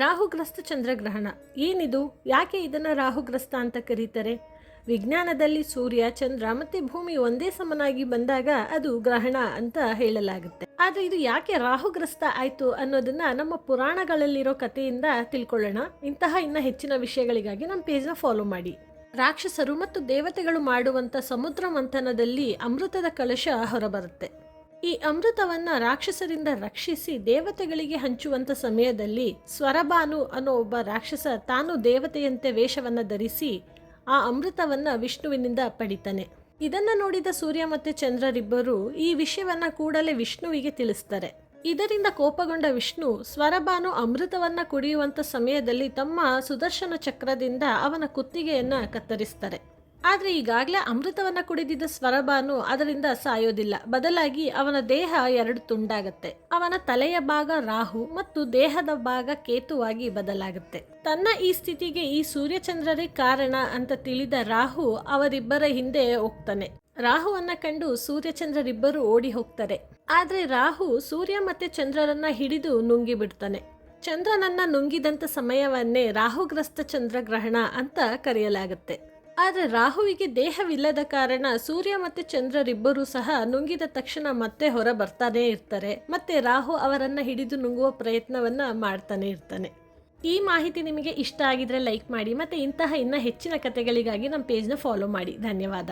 ರಾಹುಗ್ರಸ್ತ ಚಂದ್ರಗ್ರಹಣ ಏನಿದು? ಯಾಕೆ ಇದನ್ನು ರಾಹುಗ್ರಸ್ತ ಅಂತ ಕರೀತಾರೆ? ವಿಜ್ಞಾನದಲ್ಲಿ ಸೂರ್ಯ, ಚಂದ್ರ ಮತ್ತು ಭೂಮಿ ಒಂದೇ ಸಮನಾಗಿ ಬಂದಾಗ ಅದು ಗ್ರಹಣ ಅಂತ ಹೇಳಲಾಗುತ್ತೆ. ಆದರೆ ಇದು ಯಾಕೆ ರಾಹುಗ್ರಸ್ತ ಆಯಿತು ಅನ್ನೋದನ್ನ ನಮ್ಮ ಪುರಾಣಗಳಲ್ಲಿರೋ ಕಥೆಯಿಂದ ತಿಳ್ಕೊಳ್ಳೋಣ. ಇನ್ನ ಹೆಚ್ಚಿನ ವಿಷಯಗಳಿಗಾಗಿ ನಮ್ಮ ಪೇಜ್ನ ಫಾಲೋ ಮಾಡಿ. ರಾಕ್ಷಸರು ಮತ್ತು ದೇವತೆಗಳು ಮಾಡುವಂಥ ಸಮುದ್ರ ಮಂಥನದಲ್ಲಿ ಅಮೃತದ ಕಲಶ ಹೊರಬರುತ್ತೆ. ಈ ಅಮೃತವನ್ನ ರಾಕ್ಷಸರಿಂದ ರಕ್ಷಿಸಿ ದೇವತೆಗಳಿಗೆ ಹಂಚುವಂತ ಸಮಯದಲ್ಲಿ ಸ್ವರಭಾನು ಅನ್ನೋ ಒಬ್ಬ ರಾಕ್ಷಸ ತಾನು ದೇವತೆಯಂತೆ ವೇಷವನ್ನ ಧರಿಸಿ ಆ ಅಮೃತವನ್ನ ವಿಷ್ಣುವಿನಿಂದ ಪಡಿತಾನೆ. ಇದನ್ನ ನೋಡಿದ ಸೂರ್ಯ ಮತ್ತು ಚಂದ್ರರಿಬ್ಬರು ಈ ವಿಷಯವನ್ನ ಕೂಡಲೇ ವಿಷ್ಣುವಿಗೆ ತಿಳಿಸ್ತಾರೆ. ಇದರಿಂದ ಕೋಪಗೊಂಡ ವಿಷ್ಣು ಸ್ವರಭಾನು ಅಮೃತವನ್ನ ಕುಡಿಯುವಂತ ಸಮಯದಲ್ಲಿ ತಮ್ಮ ಸುದರ್ಶನ ಚಕ್ರದಿಂದ ಅವನ ಕುತ್ತಿಗೆಯನ್ನ ಕತ್ತರಿಸ್ತಾರೆ. ಆದರೆ ಈಗಾಗಲೇ ಅಮೃತವನ್ನ ಕುಡಿದಿದ್ದ ಸ್ವರಭಾನು ಅದರಿಂದ ಸಾಯೋದಿಲ್ಲ. ಬದಲಾಗಿ ಅವನ ದೇಹ ಎರಡು ತುಂಡಾಗತ್ತೆ. ಅವನ ತಲೆಯ ಭಾಗ ರಾಹು ಮತ್ತು ದೇಹದ ಭಾಗ ಕೇತುವಾಗಿ ಬದಲಾಗುತ್ತೆ. ತನ್ನ ಈ ಸ್ಥಿತಿಗೆ ಈ ಸೂರ್ಯಚಂದ್ರರೇ ಕಾರಣ ಅಂತ ತಿಳಿದ ರಾಹು ಅವರಿಬ್ಬರ ಹಿಂದೆ ಹೋಗ್ತಾನೆ. ರಾಹುವನ್ನ ಕಂಡು ಸೂರ್ಯಚಂದ್ರರಿಬ್ಬರು ಓಡಿ ಹೋಗ್ತಾರೆ. ಆದ್ರೆ ರಾಹು ಸೂರ್ಯ ಮತ್ತೆ ಚಂದ್ರರನ್ನ ಹಿಡಿದು ನುಂಗಿ ಬಿಡ್ತಾನೆ. ಚಂದ್ರನನ್ನ ನುಂಗಿದಂತ ಸಮಯವನ್ನೇ ರಾಹುಗ್ರಸ್ತ ಚಂದ್ರಗ್ರಹಣ ಅಂತ ಕರೆಯಲಾಗುತ್ತೆ. ಆದರೆ ರಾಹುವಿಗೆ ದೇಹವಿಲ್ಲದ ಕಾರಣ ಸೂರ್ಯ ಮತ್ತು ಚಂದ್ರರಿಬ್ಬರೂ ಸಹ ನುಂಗಿದ ತಕ್ಷಣ ಮತ್ತೆ ಹೊರ ಬರ್ತಾನೆ ಇರ್ತಾರೆ. ಮತ್ತೆ ರಾಹು ಅವರನ್ನ ಹಿಡಿದು ನುಂಗುವ ಪ್ರಯತ್ನವನ್ನ ಮಾಡ್ತಾನೆ ಇರ್ತಾನೆ. ಈ ಮಾಹಿತಿ ನಿಮಗೆ ಇಷ್ಟ ಆಗಿದ್ರೆ ಲೈಕ್ ಮಾಡಿ. ಮತ್ತೆ ಇನ್ನ ಹೆಚ್ಚಿನ ಕಥೆಗಳಿಗಾಗಿ ನಮ್ಮ ಪೇಜ್ನ ಫಾಲೋ ಮಾಡಿ. ಧನ್ಯವಾದ.